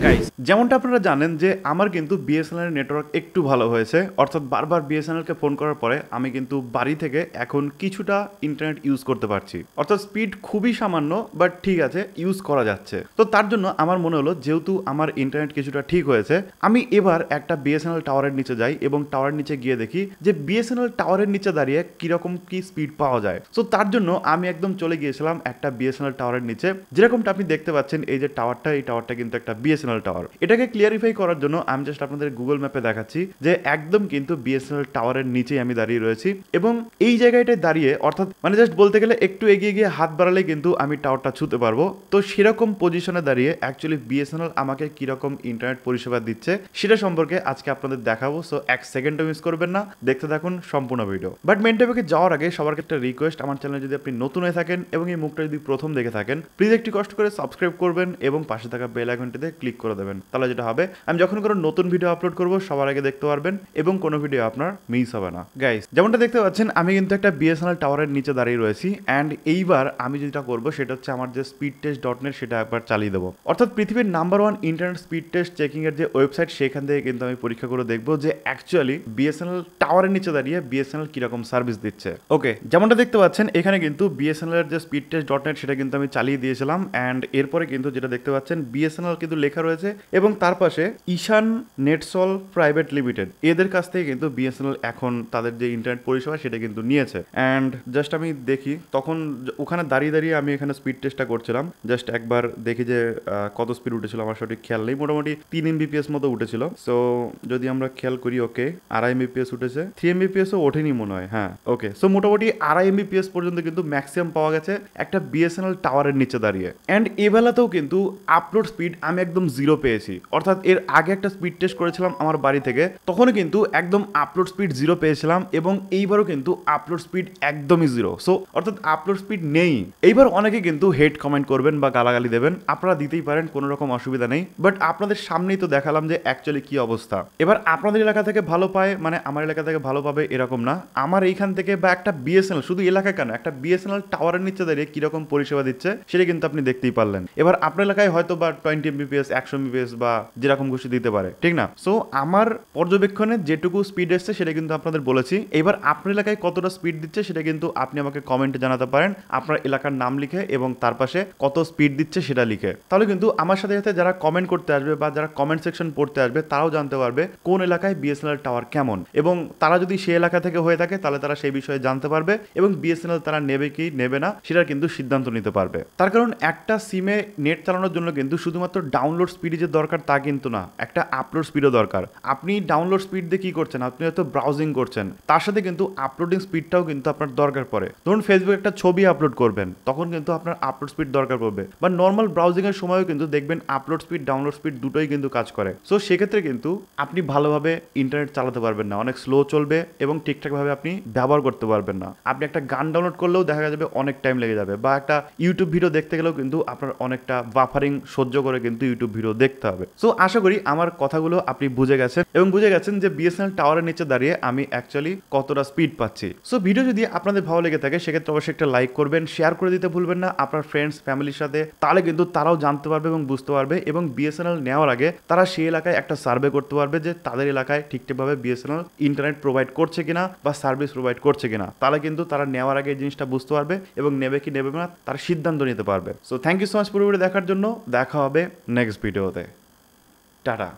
Guys, যেমনটা আপনারা জানেন যে আমার কিন্তু বিএসএনএল নেটওয়ার্ক একটু ভালো হয়েছে, অর্থাৎ বারবার বিএসএনএলকে ফোন করার পরে আমি কিন্তু বাড়ি থেকে এখন কিছুটা ইন্টারনেট ইউজ করতে পারছি। অর্থাৎ স্পিড খুবই সামান্য, বাট ঠিক আছে, ইউজ করা যাচ্ছে। তো তার জন্য আমার মনে হলো যেহেতু আমার ইন্টারনেট কিছুটা ঠিক হয়েছে, আমি এবার একটা বিএসএনএল টাওয়ারের নিচে যাই এবং টাওয়ারের নিচে গিয়ে দেখি যে বিএসএনএল টাওয়ারের নিচে দাঁড়িয়ে কিরকম কি স্পিড পাওয়া যায়। তো তার জন্য আমি একদম চলে গিয়েছিলাম একটা বিএসএনএল টাওয়ারের নিচে। যেরকমটা আপনি দেখতে পাচ্ছেন, এই যে টাওয়ারটা, এই টাওয়ারটা কিন্তু একটা বিএসএনএল টাওয়ার। এটাকে ক্লিয়ারিফাই করার জন্য আমি জাস্ট আপনাদের গুগল ম্যাপে দেখাচ্ছি যে একদম কিন্তু বিএসএনএল টাওয়ারের নিচেই আমি দাঁড়িয়ে রয়েছি এবং এই জায়গাটায় দাঁড়িয়ে, অর্থাৎ মানে জাস্ট বলতে গেলে একটু এগিয়ে গিয়ে হাত বাড়ালে কিন্তু আমি টাওয়ারটা ছুতে পারবো। তো সেরকম পজিশনে দাঁড়িয়ে অ্যাকচুয়ালি বিএসএনএল আমাকে কিরকম ইন্টারনেট পরিষেবা দিচ্ছে সেটা সম্পর্কে আজকে আপনাদের দেখাবো। সো এক সেকেন্ডও মিস করবেন না, দেখতে থাকুন সম্পূর্ণ ভিডিও। বাট মেন টপিকে যাওয়ার আগে সবার একটা রিকোয়েস্ট, আমার চ্যানেলে যদি আপনি নতুন হয়ে থাকেন এবং এই মুখটা যদি প্রথম দেখে থাকেন, প্লিজ একটু কষ্ট করে সাবস্ক্রাইব করবেন এবং পাশে থাকা বেল আইকনটিতে ক্লিক করে দেবেন। তাহলে যেটা হবে, আমি যখন কোনো নতুন ভিডিও আপলোড করব সবার আগে দেখতে পারবেন এবং কোনো ভিডিও আপনার মিস হবে না। গাইস, যেমনটা দেখতে পাচ্ছেন আমি কিন্তু একটা বিএসএনএল টাওয়ারের নিচে দাঁড়িয়ে রয়েছি অ্যান্ড এইবার আমি যেটা করবো সেটা হচ্ছে আমার যে speedtest.net সেটা একবার চালিয়ে দেবো। অর্থাৎ পৃথিবীর number 1 internet speed test checking এর যে ওয়েবসাইট, সেখান থেকে কিন্তু আমি পরীক্ষা করে দেখবো যে অ্যাকচুয়ালি বিএসএনএল টাওয়ারের নিচে দাঁড়িয়ে বিএসএনএল কিরকম সার্ভিস দিচ্ছে। ওকে, যেমনটা দেখতে পাচ্ছেন এখানে কিন্তু বিএসএনএল এর যে speedtest.net সেটা কিন্তু আমি চালিয়ে দিয়েছিলাম অ্যান্ড এরপরে কিন্তু যেটা দেখতে পাচ্ছেন বিএসএনএল কিন্তু লেখা রয়েছে এবং তার পাশে ঈশান নেটসল প্রাইভেট লিমিটেড, এদের কাছ থেকে কিন্তু বিএসএনএল এখন তাদের যে ইন্টারনেট পরিষেবা সেটা কিন্তু নিয়েছে। অ্যান্ড জাস্ট আমি দেখি, তখন ওখানে দাঁড়িয়ে দাঁড়িয়ে আমি এখানে স্পিড টেস্টটা করছিলাম। জাস্ট একবার দেখি যে কত স্পিড উঠেছিল, আমার সঠিক খেয়াল নেই, মোটামুটি 3 এমবিপিএস মতো উঠেছিল। সো যদি আমরা খেয়াল করি, ওকে 2.5 এমবিপিএস উঠেছে, 3 এমবিপিএসও ওঠেনি মনে হয়। হ্যাঁ, ওকে, সো মোটামুটি 2.5 এমবিপিএস পর্যন্ত কিন্তু ম্যাক্সিমাম পাওয়া গেছে একটা বিএসএনএল টাওয়ারের নিচে দাঁড়িয়ে। অ্যান্ড এ বেলাতেও কিন্তু আপলোড স্পিড আমি একদম জিরো পেয়েছি। অর্থাৎ এর আগে একটা স্পিড টেস্ট করেছিলাম আমার বাড়ি থেকে, তখনও কিন্তু একদম আপলোড স্পিড জিরো পেয়েছিলাম এবং এইবারও কিন্তু আপলোড স্পিড একদমই জিরো। সো অর্থাৎ আপলোড স্পিড নেই। এইবার অনেকে কিন্তু হেড কমেন্ট করবেন বা গালাগালি দেবেন, আপনারা দিতেই পারেন, কোনো রকম অসুবিধা নেই। বাট আপনাদের সামনেই তো দেখালাম যে অ্যাকচুয়ালি কি অবস্থা। এবার আপনাদের এলাকা থেকে ভালো পায় মানে আমার এলাকা থেকে ভালো পাবে এরকম না। আমার এইখান থেকে বা একটা বিএসএনএল, শুধু এলাকায় কেন, একটা বিএসএনএল টাওয়ারের নিচে দাঁড়িয়ে কিরকম পরিষেবা দিচ্ছে সেটা কিন্তু আপনি দেখতেই পারলেন। এবার আপনার এলাকায় হয়তো বা 20 এমবিপিএস, 100 এমবিপিএস বা যেরকম খুশি দিতে পারে, ঠিক না? সো আমার পর্যবেক্ষণে যেটুকু স্পিড এসছে সেটা কিন্তু আপনাদের বলেছি। এবার আপনার এলাকায় কতটা স্পিড দিচ্ছে সেটা কিন্তু আপনি আমাকে কমেন্টে জানাতে পারেন, আপনার এলাকার নাম লিখে এবং তার পাশে কত স্পিড দিচ্ছে সেটা লিখে। তাহলে কিন্তু আমার সাথে সাথে যারা কমেন্ট করতে আসবে বা যারা কমেন্ট সেকশন পড়তে আসবে তারাও জানতে পারবে কোন এলাকায় বিএসএনএল টাওয়ার কেমন, এবং তারা যদি সেই এলাকা থেকে হয়ে থাকে তাহলে তারা সেই বিষয়ে জানতে পারবে এবং বিএসএনএল তারা নেবে কি নেবে না সেটার কিন্তু সিদ্ধান্ত নিতে পারবে। তার কারণ একটা সিমে নেট চালানোর জন্য কিন্তু শুধুমাত্র ডাউনলোড স্পিডই যে দরকার তা কিন্তু না, একটা আপলোড স্পিডও দরকার। আপনি ডাউনলোড স্পিড দিয়ে কি করছেন, আপনি হয়তো ব্রাউজিং করছেন, তার সাথে কিন্তু আপলোডিং স্পিডটাও কিন্তু আপনার দরকার পড়ে। ধরুন ফেসবুকে একটা ছবি আপলোড করবেন, তখন কিন্তু আপনার আপলোড স্পিড দরকার পড়বে, বা নর্মাল ব্রাউজিং এর সময়ও কিন্তু দেখবেন আপলোড স্পিড ডাউনলোড স্পিড দুটোই কিন্তু কাজ করে। সো সেক্ষেত্রে কিন্তু আপনি ভালোভাবে ইন্টারনেট চালাতে পারবেন না, অনেক স্লো চলবে এবং ঠিকঠাকভাবে আপনি ব্যবহার করতে পারবেন না। আপনি একটা গান ডাউনলোড করলেও দেখা যাবে অনেক টাইম লেগে যাবে, বা একটা ইউটিউব ভিডিও দেখতে গেলেও কিন্তু আপনার অনেকটা বাফারিং সহ্য করে কিন্তু ইউটিউব ভিডিও দেখতে হবে। সো আশা করি আমার কথাগুলো আপনি বুঝে গেছেন এবং বুঝে গেছেন যে বিএসএনএল টাওয়ারের নিচে দাঁড়িয়ে আমি অ্যাকচুয়ালি কতটা স্পিড পাচ্ছি। সো ভিডিও যদি আপনাদের ভালো লেগে থাকে সেক্ষেত্রে অবশ্যই একটা লাইক করবেন, শেয়ার করে দিতে ভুলবেন না আপনার ফ্রেন্ডস ফ্যামিলির সাথে, তাহলে কিন্তু তারাও জানতে পারবে এবং বুঝতে পারবে এবং বিএসএনএল নেওয়ার আগে তারা সেই এলাকায় একটা সার্ভে করতে পারবে যে তাদের এলাকায় ঠিকঠাকভাবে বিএসএনএল ইন্টারনেট প্রোভাইড করছে কিনা বা সার্ভিস প্রোভাইড করছে কিনা। তাহলে কিন্তু তারা নেওয়ার আগে এই জিনিসটা বুঝতে পারবে এবং নেবে কি নেবে না তার সিদ্ধান্ত নিতে পারবে। So thank you so much পুরো ভিডিও দেখার জন্য। দেখা হবে নেক্সট ভিডিওতে। টাটা।